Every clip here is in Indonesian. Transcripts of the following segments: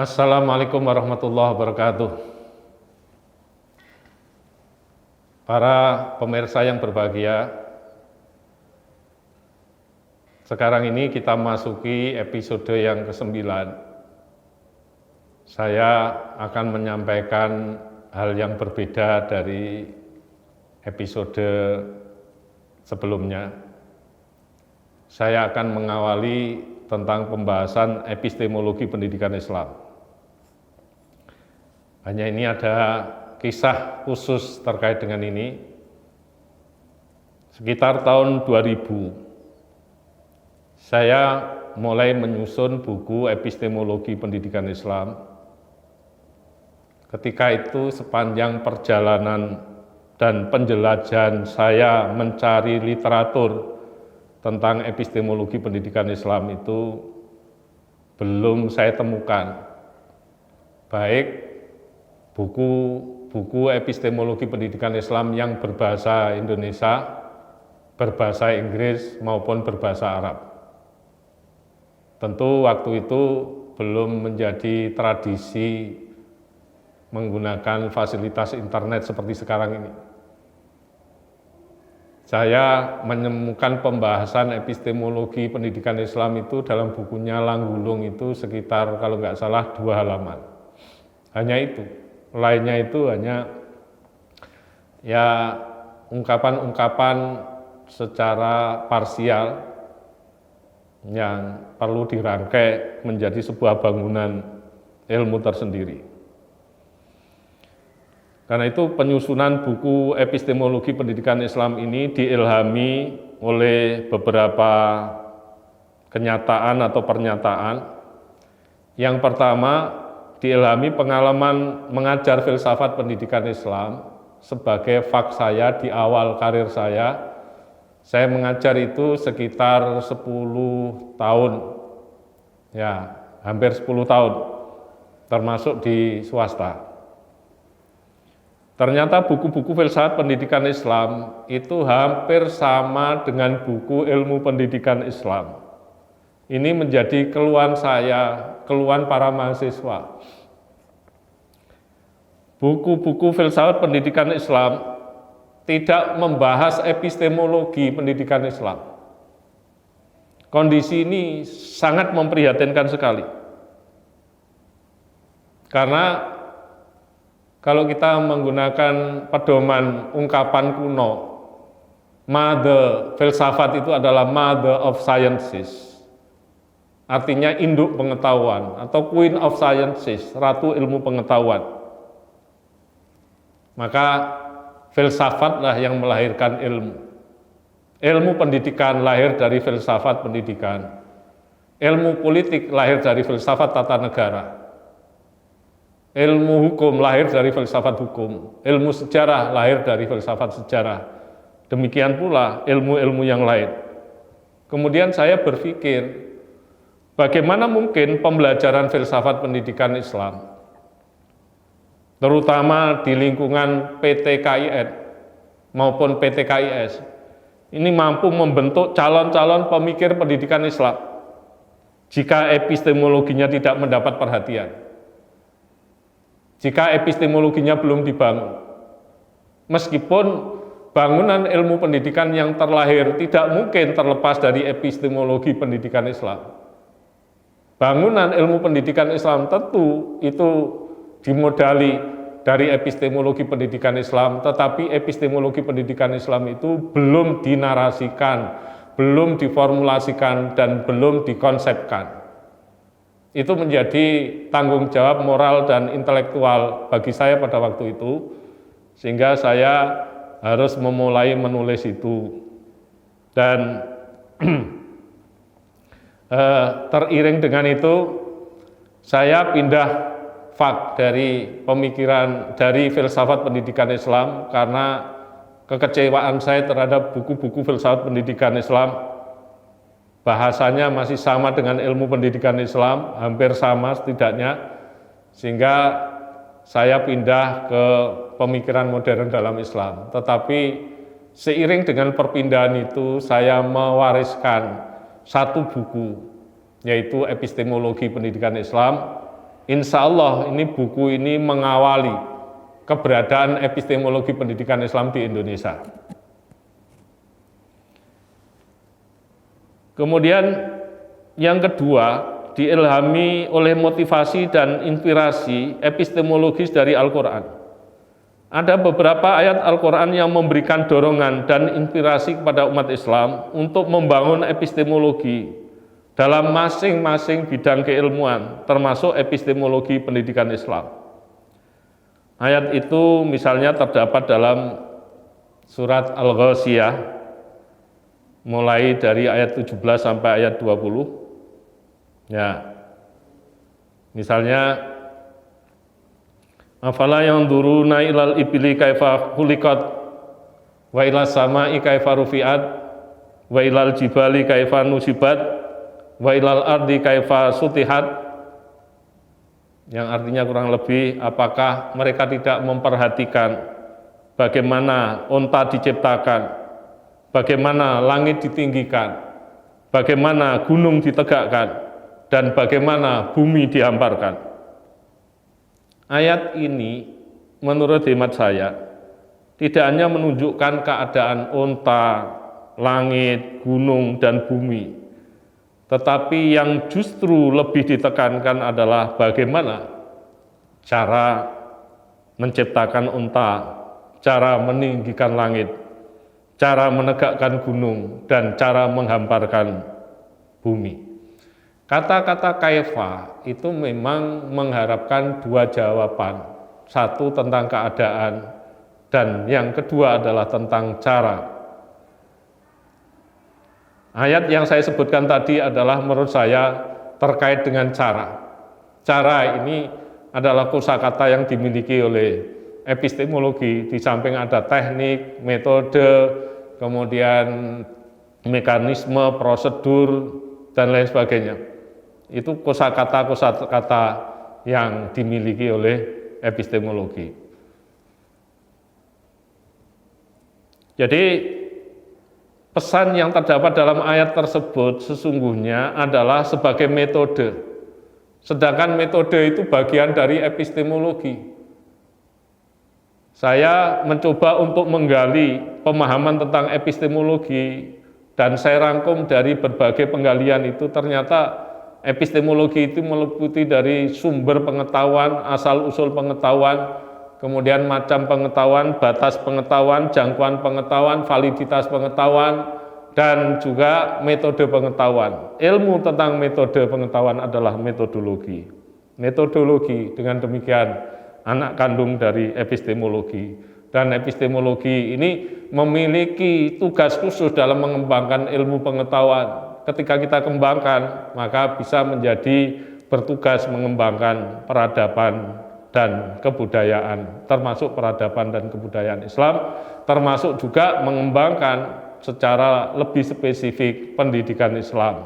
Assalamualaikum warahmatullahi wabarakatuh. Para pemirsa yang berbahagia, sekarang ini kita masuki episode yang ke-9. Saya akan menyampaikan hal yang berbeda dari episode sebelumnya. Saya akan mengawali tentang pembahasan epistemologi pendidikan Islam. Hanya ini ada kisah khusus terkait dengan ini. Sekitar tahun 2000, saya mulai menyusun buku epistemologi pendidikan Islam. Ketika itu sepanjang perjalanan dan penjelajahan saya mencari literatur tentang epistemologi pendidikan Islam itu belum saya temukan, baik buku epistemologi pendidikan Islam yang berbahasa Indonesia, berbahasa Inggris maupun berbahasa Arab. Tentu waktu itu belum menjadi tradisi menggunakan fasilitas internet seperti sekarang ini. Saya menemukan pembahasan epistemologi pendidikan Islam itu dalam bukunya Langgulung itu sekitar kalau nggak salah 2 halaman. Hanya itu, lainnya itu hanya ya ungkapan-ungkapan secara parsial yang perlu dirangkai menjadi sebuah bangunan ilmu tersendiri. Karena itu penyusunan buku epistemologi pendidikan Islam ini diilhami oleh beberapa kenyataan atau pernyataan. Yang pertama, diilhami pengalaman mengajar filsafat pendidikan Islam sebagai fak saya di awal karir saya. Saya mengajar itu sekitar 10 tahun, ya hampir 10 tahun, termasuk di swasta. Ternyata buku-buku filsafat pendidikan Islam itu hampir sama dengan buku ilmu pendidikan Islam. Ini menjadi keluhan saya, keluhan para mahasiswa. Buku-buku filsafat pendidikan Islam tidak membahas epistemologi pendidikan Islam. Kondisi ini sangat memprihatinkan sekali. Karena kalau kita menggunakan pedoman ungkapan kuno, mother filsafat itu adalah mother of sciences. Artinya induk pengetahuan atau queen of sciences, ratu ilmu pengetahuan. Maka filsafatlah yang melahirkan ilmu. Ilmu pendidikan lahir dari filsafat pendidikan. Ilmu politik lahir dari filsafat tata negara. Ilmu hukum lahir dari filsafat hukum, ilmu sejarah lahir dari filsafat sejarah. Demikian pula ilmu-ilmu yang lain. Kemudian saya berpikir, bagaimana mungkin pembelajaran filsafat pendidikan Islam, terutama di lingkungan PT-KIN maupun PT-KIS, ini mampu membentuk calon-calon pemikir pendidikan Islam, jika epistemologinya tidak mendapat perhatian. Jika epistemologinya belum dibangun, meskipun bangunan ilmu pendidikan yang terlahir tidak mungkin terlepas dari epistemologi pendidikan Islam. Bangunan ilmu pendidikan Islam tentu itu dimodali dari epistemologi pendidikan Islam, tetapi epistemologi pendidikan Islam itu belum dinarasikan, belum diformulasikan, dan belum dikonsepkan. Itu menjadi tanggung jawab moral dan intelektual bagi saya pada waktu itu, sehingga saya harus memulai menulis itu. Dan teriring dengan itu, saya pindah fak dari pemikiran, dari filsafat pendidikan Islam, karena kekecewaan saya terhadap buku-buku filsafat pendidikan Islam. Bahasanya masih sama dengan ilmu pendidikan Islam, hampir sama setidaknya, sehingga saya pindah ke pemikiran modern dalam Islam. Tetapi seiring dengan perpindahan itu, saya mewariskan satu buku, yaitu Epistemologi Pendidikan Islam, insya Allah ini buku ini mengawali keberadaan epistemologi pendidikan Islam di Indonesia. Kemudian yang kedua, diilhami oleh motivasi dan inspirasi epistemologis dari Al-Quran. Ada beberapa ayat Al-Quran yang memberikan dorongan dan inspirasi kepada umat Islam untuk membangun epistemologi dalam masing-masing bidang keilmuan, termasuk epistemologi pendidikan Islam. Ayat itu misalnya terdapat dalam surat Al-Ghasyiyah, mulai dari ayat 17 sampai ayat 20. Ya, misalnya, afala yanzuruna ilal ibli kaifa khuliqat wa ilas samai kaifa rufi'at wa ilal jibali kaifa nusibat wa ilal ardi kaifa sutihat, yang artinya kurang lebih, apakah mereka tidak memperhatikan bagaimana unta diciptakan, bagaimana langit ditinggikan, bagaimana gunung ditegakkan, dan bagaimana bumi dihamparkan. Ayat ini menurut hemat saya tidak hanya menunjukkan keadaan unta, langit, gunung, dan bumi, tetapi yang justru lebih ditekankan adalah bagaimana cara menciptakan unta, cara meninggikan langit, cara menegakkan gunung, dan cara menghamparkan bumi. Kata-kata kaifa itu memang mengharapkan dua jawaban, satu tentang keadaan, dan yang kedua adalah tentang cara. Ayat yang saya sebutkan tadi adalah menurut saya terkait dengan cara. Cara ini adalah kosakata yang dimiliki oleh epistemologi, di samping ada teknik, metode, kemudian mekanisme, prosedur, dan lain sebagainya. Itu kosakata yang dimiliki oleh epistemologi. Jadi pesan yang terdapat dalam ayat tersebut sesungguhnya adalah sebagai metode. Sedangkan metode itu bagian dari epistemologi. Saya mencoba untuk menggali pemahaman tentang epistemologi, dan saya rangkum dari berbagai penggalian itu, ternyata epistemologi itu meliputi dari sumber pengetahuan, asal-usul pengetahuan, kemudian macam pengetahuan, batas pengetahuan, jangkauan pengetahuan, validitas pengetahuan, dan juga metode pengetahuan. Ilmu tentang metode pengetahuan adalah metodologi. Metodologi dengan demikian anak kandung dari epistemologi. Dan epistemologi ini memiliki tugas khusus dalam mengembangkan ilmu pengetahuan. Ketika kita kembangkan, maka bisa menjadi bertugas mengembangkan peradaban dan kebudayaan, termasuk peradaban dan kebudayaan Islam, termasuk juga mengembangkan secara lebih spesifik pendidikan Islam.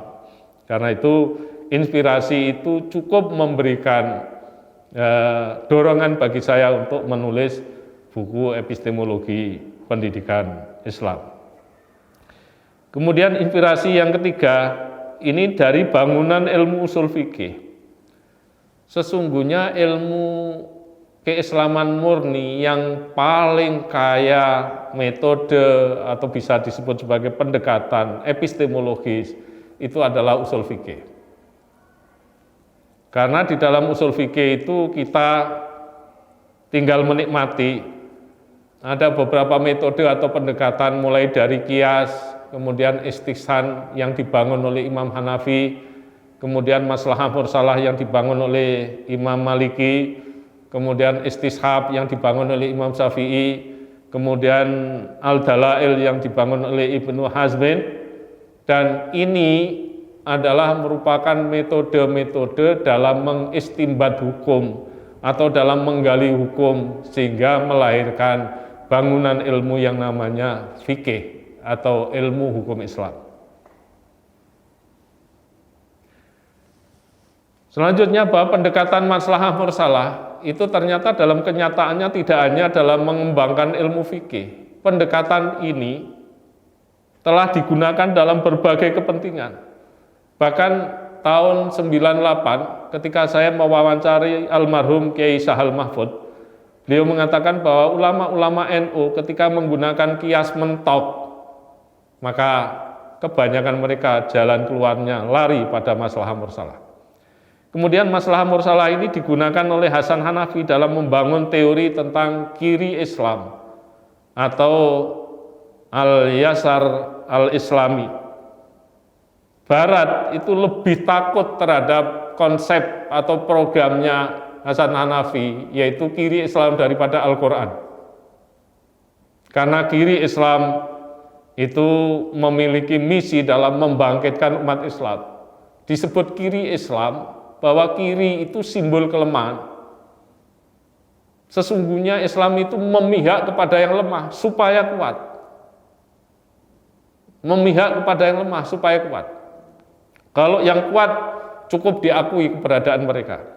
Karena itu inspirasi itu cukup memberikan dorongan bagi saya untuk menulis buku epistemologi pendidikan Islam. Kemudian inspirasi yang ketiga, ini dari bangunan ilmu usul fikih. Sesungguhnya ilmu keislaman murni yang paling kaya metode atau bisa disebut sebagai pendekatan epistemologis itu adalah usul fikih. Karena di dalam usul fikih itu kita tinggal menikmati, ada beberapa metode atau pendekatan mulai dari qiyas, kemudian istihsan yang dibangun oleh Imam Hanafi, kemudian maslahah mursalah yang dibangun oleh Imam Maliki, kemudian istishab yang dibangun oleh Imam Syafi'i, kemudian al-dalail yang dibangun oleh Ibnu Hazmin, dan ini adalah merupakan metode-metode dalam mengistimbat hukum atau dalam menggali hukum sehingga melahirkan bangunan ilmu yang namanya fikih atau ilmu hukum Islam. Selanjutnya bahwa pendekatan maslahah mursalah itu ternyata dalam kenyataannya tidak hanya dalam mengembangkan ilmu fikih. Pendekatan ini telah digunakan dalam berbagai kepentingan. Bahkan tahun 98 ketika saya mewawancari almarhum Kiai Sahal Mahfud, beliau mengatakan bahwa ulama-ulama NU ketika menggunakan kias mentok, maka kebanyakan mereka jalan keluarnya lari pada maslahah mursalah. Kemudian maslahah mursalah ini digunakan oleh Hasan Hanafi dalam membangun teori tentang kiri Islam atau al-yasar al-islami. Barat itu lebih takut terhadap konsep atau programnya Hasan Hanafi, yaitu kiri Islam daripada Al-Quran. Karena kiri Islam itu memiliki misi dalam membangkitkan umat Islam. Disebut kiri Islam, bahwa kiri itu simbol kelemahan. Sesungguhnya Islam itu memihak kepada yang lemah supaya kuat. Memihak kepada yang lemah supaya kuat. Kalau yang kuat cukup diakui keberadaan mereka.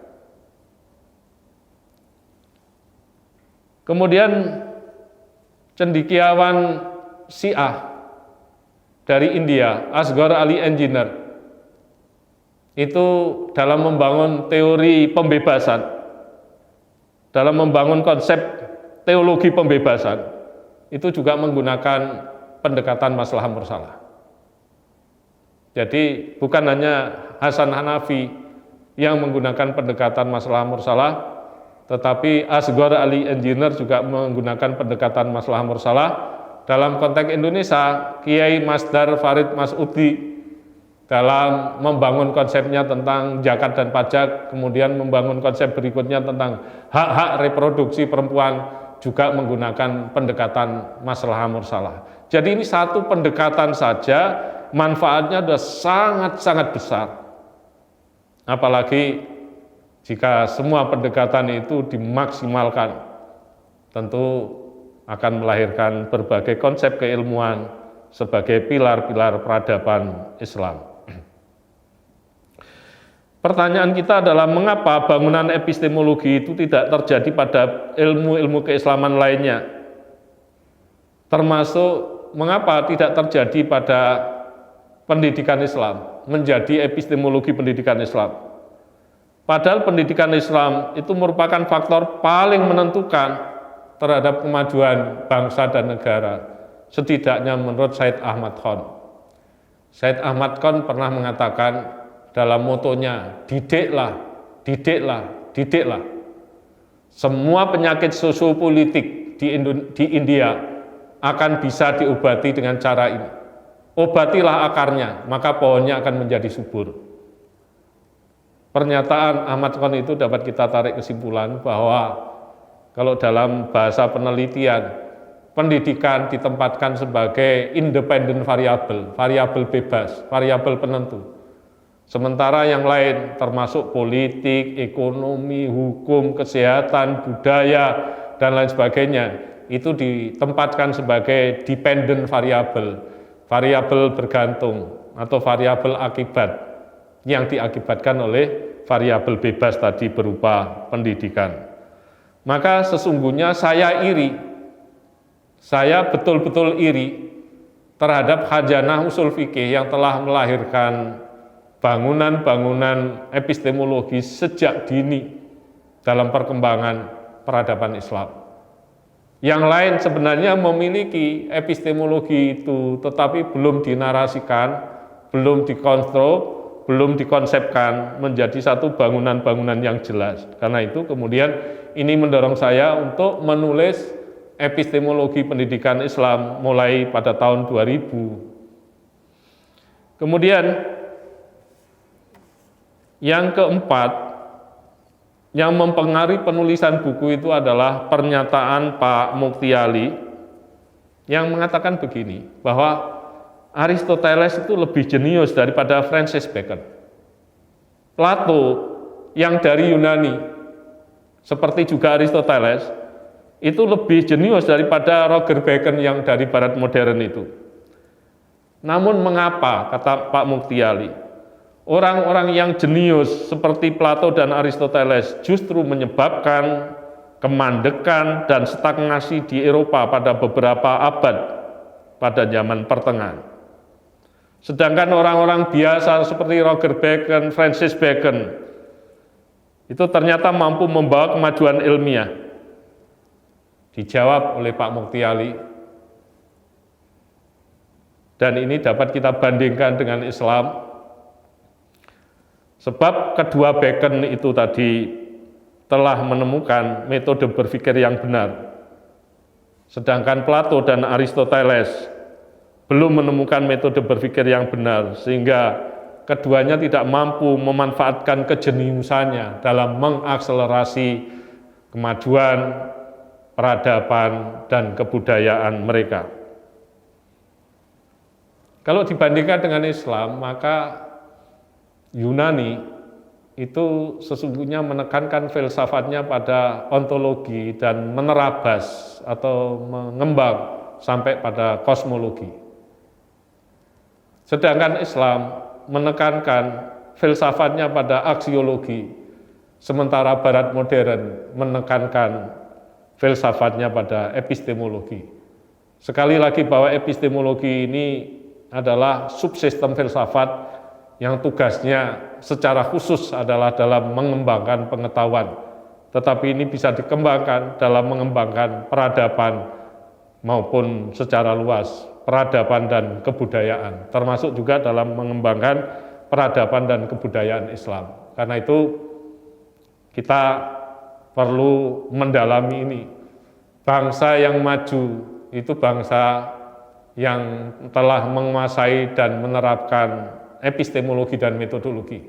Kemudian cendekiawan Syiah dari India, Asghar Ali Engineer, itu dalam membangun teori pembebasan, dalam membangun konsep teologi pembebasan, itu juga menggunakan pendekatan maslahah mursalah. Jadi bukan hanya Hasan Hanafi yang menggunakan pendekatan maslahah mursalah, tetapi Asghar Ali Engineer juga menggunakan pendekatan maslahah mursalah. Dalam konteks Indonesia, Kiai Masdar Farid Masudi dalam membangun konsepnya tentang zakat dan pajak, kemudian membangun konsep berikutnya tentang hak-hak reproduksi perempuan, juga menggunakan pendekatan maslahah mursalah. Jadi ini satu pendekatan saja, manfaatnya sudah sangat-sangat besar. Apalagi jika semua pendekatan itu dimaksimalkan, tentu akan melahirkan berbagai konsep keilmuan sebagai pilar-pilar peradaban Islam. Pertanyaan kita adalah mengapa bangunan epistemologi itu tidak terjadi pada ilmu-ilmu keislaman lainnya? Termasuk mengapa tidak terjadi pada pendidikan Islam, menjadi epistemologi pendidikan Islam. Padahal pendidikan Islam itu merupakan faktor paling menentukan terhadap kemajuan bangsa dan negara, setidaknya menurut Said Ahmad Khan. Said Ahmad Khan pernah mengatakan dalam motonya, didiklah, didiklah, didiklah. Semua penyakit sosiopolitik di India akan bisa diobati dengan cara ini. Obatilah akarnya, maka pohonnya akan menjadi subur. Pernyataan Ahmad Khan itu dapat kita tarik kesimpulan bahwa kalau dalam bahasa penelitian, pendidikan ditempatkan sebagai independent variabel, variabel bebas, variabel penentu. Sementara yang lain termasuk politik, ekonomi, hukum, kesehatan, budaya, dan lain sebagainya, itu ditempatkan sebagai dependent variabel, variabel bergantung atau variabel akibat yang diakibatkan oleh variabel bebas tadi berupa pendidikan. Maka sesungguhnya saya iri, saya betul-betul iri terhadap Khajanah Ushul Fikih yang telah melahirkan bangunan-bangunan epistemologi sejak dini dalam perkembangan peradaban Islam. Yang lain sebenarnya memiliki epistemologi itu, tetapi belum dinarasikan, belum dikonstruk, belum dikonsepkan menjadi satu bangunan-bangunan yang jelas. Karena itu kemudian ini mendorong saya untuk menulis epistemologi pendidikan Islam mulai pada tahun 2000. Kemudian yang keempat, yang mempengaruhi penulisan buku itu adalah pernyataan Pak Muktiali yang mengatakan begini, bahwa Aristoteles itu lebih jenius daripada Francis Bacon. Plato yang dari Yunani, seperti juga Aristoteles, itu lebih jenius daripada Roger Bacon yang dari Barat modern itu. Namun mengapa, kata Pak Muktiali, orang-orang yang jenius seperti Plato dan Aristoteles justru menyebabkan kemandekan dan stagnasi di Eropa pada beberapa abad pada zaman pertengahan. Sedangkan orang-orang biasa seperti Roger Bacon, Francis Bacon, itu ternyata mampu membawa kemajuan ilmiah. Dijawab oleh Pak Mukti Ali. Dan ini dapat kita bandingkan dengan Islam. Sebab kedua Bacon itu tadi telah menemukan metode berpikir yang benar. Sedangkan Plato dan Aristoteles belum menemukan metode berpikir yang benar, sehingga keduanya tidak mampu memanfaatkan kejeniusannya dalam mengakselerasi kemajuan, peradaban, dan kebudayaan mereka. Kalau dibandingkan dengan Islam, maka Yunani itu sesungguhnya menekankan filsafatnya pada ontologi dan menerabas atau mengembang sampai pada kosmologi. Sedangkan Islam menekankan filsafatnya pada aksiologi, sementara Barat modern menekankan filsafatnya pada epistemologi. Sekali lagi bahwa epistemologi ini adalah subsistem filsafat yang tugasnya secara khusus adalah dalam mengembangkan pengetahuan, tetapi ini bisa dikembangkan dalam mengembangkan peradaban maupun secara luas peradaban dan kebudayaan, termasuk juga dalam mengembangkan peradaban dan kebudayaan Islam. Karena itu kita perlu mendalami ini. Bangsa yang maju itu bangsa yang telah menguasai dan menerapkan epistemologi dan metodologi.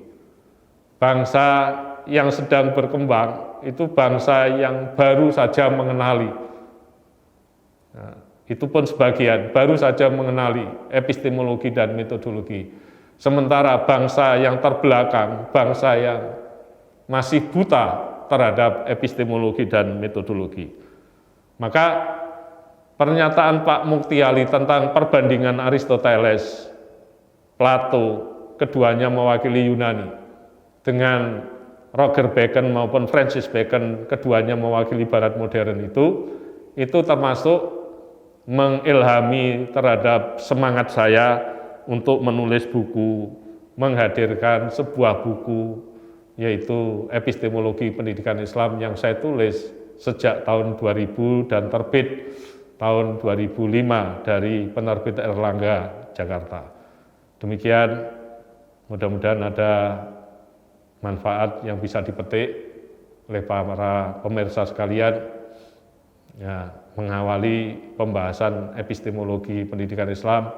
Bangsa yang sedang berkembang itu bangsa yang baru saja mengenali. Nah, itu pun sebagian, baru saja mengenali epistemologi dan metodologi. Sementara bangsa yang terbelakang, bangsa yang masih buta terhadap epistemologi dan metodologi. Maka pernyataan Pak Mukti Ali tentang perbandingan Aristoteles, Plato, keduanya mewakili Yunani, dengan Roger Bacon maupun Francis Bacon, keduanya mewakili Barat modern itu termasuk mengilhami terhadap semangat saya untuk menulis buku, menghadirkan sebuah buku, yaitu Epistemologi Pendidikan Islam yang saya tulis sejak tahun 2000 dan terbit tahun 2005 dari penerbit Erlangga, Jakarta. Demikian, mudah-mudahan ada manfaat yang bisa dipetik oleh para pemirsa sekalian, ya, mengawali pembahasan epistemologi pendidikan Islam,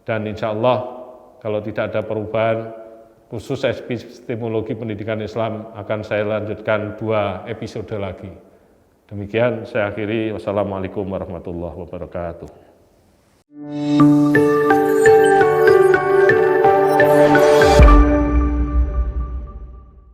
dan insya Allah kalau tidak ada perubahan khusus epistemologi pendidikan Islam akan saya lanjutkan 2 episode lagi. Demikian saya akhiri. Wassalamualaikum warahmatullahi wabarakatuh.